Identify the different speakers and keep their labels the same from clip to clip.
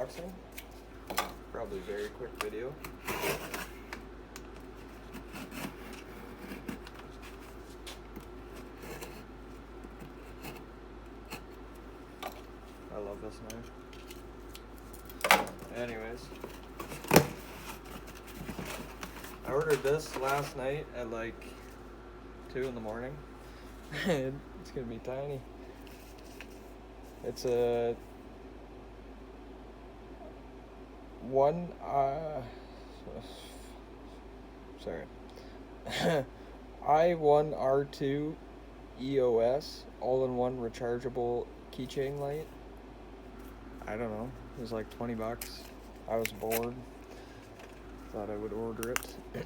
Speaker 1: unboxing. Probably a very quick video. I love this knife. Anyways, I ordered this last night at like 2 in the morning. It's gonna be tiny. It's a I1R2EOS all-in-one rechargeable keychain light. I don't know, it was like 20 bucks. I was bored, thought I would order it. I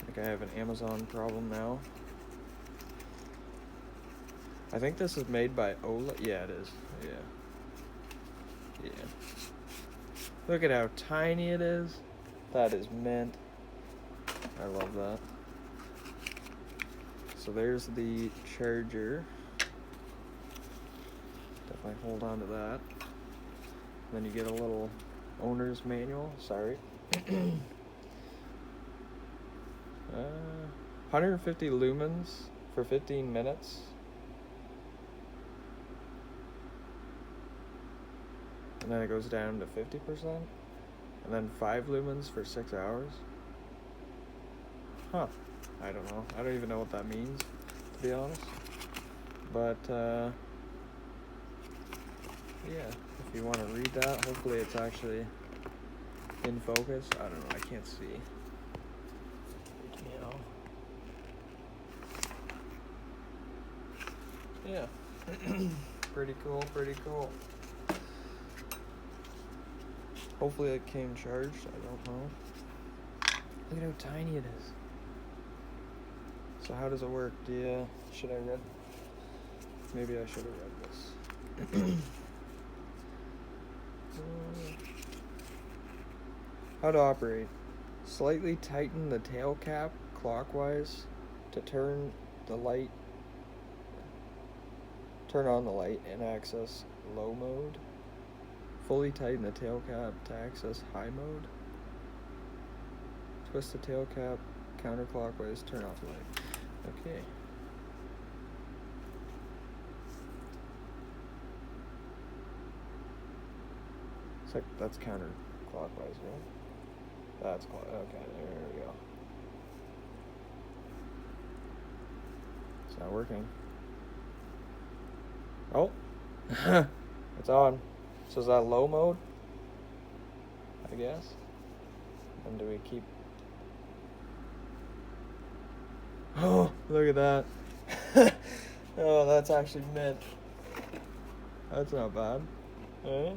Speaker 1: think I have an Amazon problem now. I think this is made by Olight. Yeah, it is. Yeah. Look at how tiny it is. That is mint. I love that. So there's the charger. Definitely hold on to that. Then you get a little owner's manual. Sorry. 150 lumens for 15 minutes. And then it goes down to 50%. And then 5 lumens for 6 hours. Huh. I don't know. I don't even know what that means, to be honest. But, yeah. If you want to read that, hopefully it's actually in focus. I don't know. I can't see. Yeah. Pretty cool, pretty cool. Hopefully it came charged, I don't know. Look at how tiny it is. So how does it work? Should I read? Maybe I should have read this. How to operate. Slightly tighten the tail cap clockwise to turn on the light and access low mode. Fully tighten the tail cap to access high mode. Twist the tail cap counterclockwise, turn off the light. Okay. It's like, that's counterclockwise, right? That's okay, there we go. It's not working. Oh, it's on. So is that low mode? I guess. And do we keep? Oh, look at that. Oh, that's actually mint. That's not bad. Eh?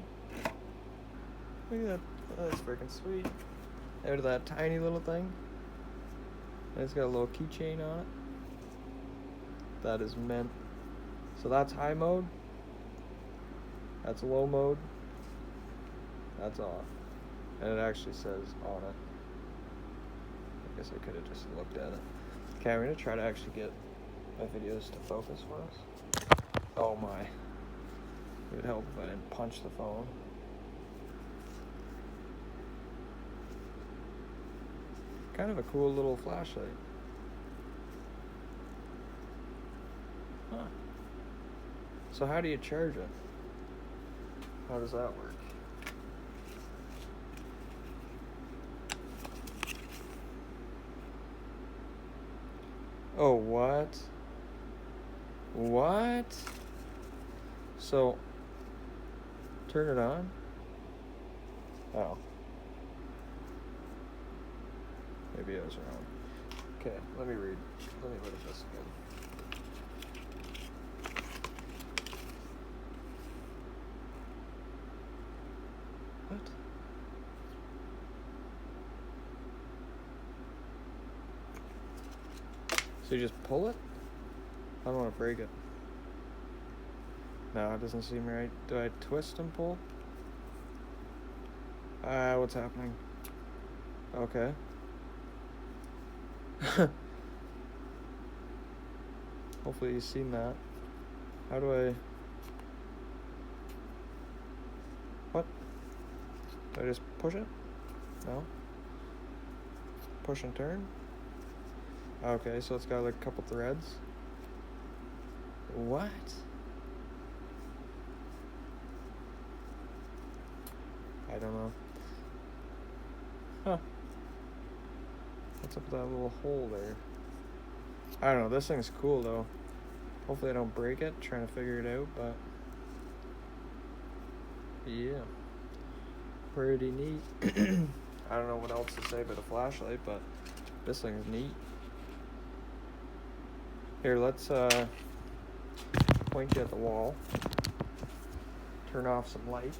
Speaker 1: Look at that. Oh, that's freaking sweet. Out of that tiny little thing. And it's got a little keychain on it. That is mint. So that's high mode. That's low mode. That's off. And it actually says on it. I guess I could have just looked at it. Okay, I'm going to try to actually get my videos to focus for us. Oh my. It would help if I didn't punch the phone. Kind of a cool little flashlight. Huh. So how do you charge it? How does that work? Oh, what? What? So, turn it on? Oh. Maybe I was wrong. Okay, let me read. Let me look at this again. What? So you just pull it? I don't want to break it. No, it doesn't seem right. Do I twist and pull? What's happening? Okay. Hopefully you've seen that. How do I... What? Do I just push it? No? Push and turn? Okay, so it's got like a couple threads. What? I don't know. Huh. What's up with that little hole there? I don't know, this thing's cool though. Hopefully I don't break it, trying to figure it out, but yeah. Pretty neat. I don't know what else to say about a flashlight, but this thing's neat. Here, let's point you at the wall. Turn off some lights.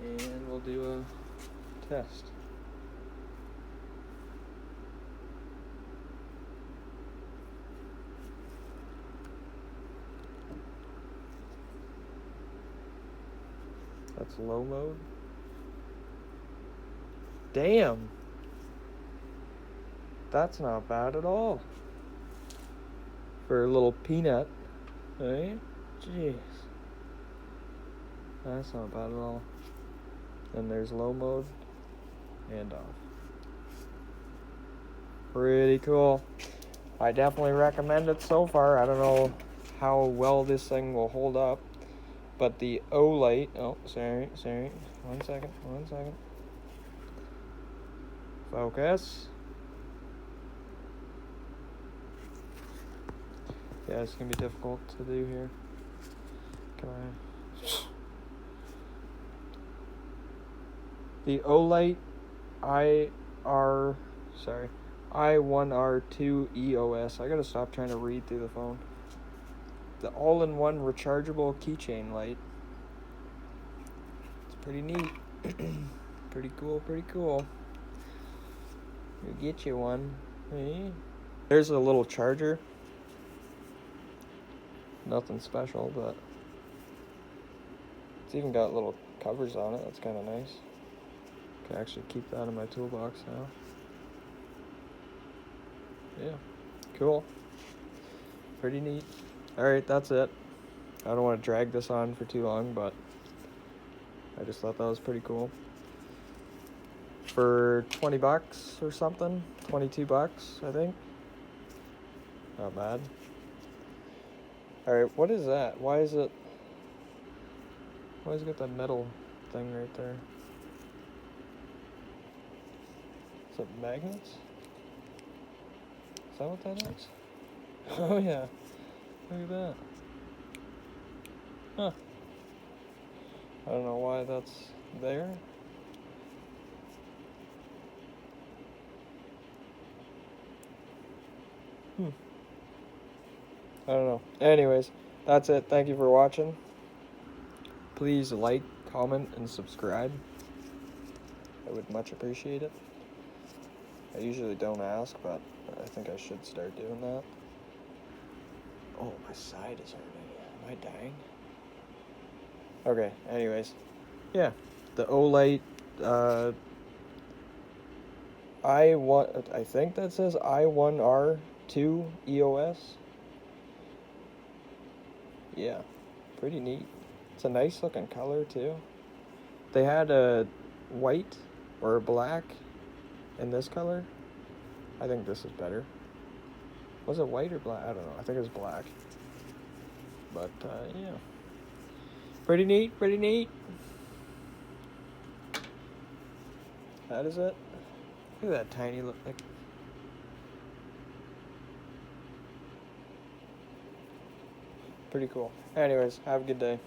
Speaker 1: And we'll do a test. That's low mode. Damn. That's not bad at all. For a little peanut. Right? Jeez. That's not bad at all. And there's low mode and off. Pretty cool. I definitely recommend it so far. I don't know how well this thing will hold up. But the Olight, oh, sorry. One second. Focus. Yeah, it's gonna be difficult to do here. Come on. The Olight I1R2EOS. I gotta stop trying to read through the phone. The all-in-one rechargeable keychain light. It's pretty neat. Pretty cool. You get you one. Hey. There's a little charger. Nothing special, but it's even got little covers on it. That's kind of nice. Can actually keep that in my toolbox now. Yeah, cool. Pretty neat. Alright, that's it. I don't want to drag this on for too long, but I just thought that was pretty cool. For 20 bucks or something, 22 bucks, I think. Not bad. Alright, what is that? Why is it got that metal thing right there? Is it magnets? Is that what that is? Oh yeah. Look at that. Huh. I don't know why that's there. I don't know. Anyways, that's it. Thank you for watching. Please like, comment, and subscribe. I would much appreciate it. I usually don't ask, but I think I should start doing that. Oh, my side is hurting. Am I dying? Okay, anyways. Yeah, the Olight, I think that says I1R2EOS. Yeah, pretty neat. It's a nice looking color too. They had a white or a black in this color. I think this is better. Was it white or black? I don't know. I think it was black. But yeah, pretty neat. That is it. Look at that tiny look. Pretty cool. Anyways, have a good day.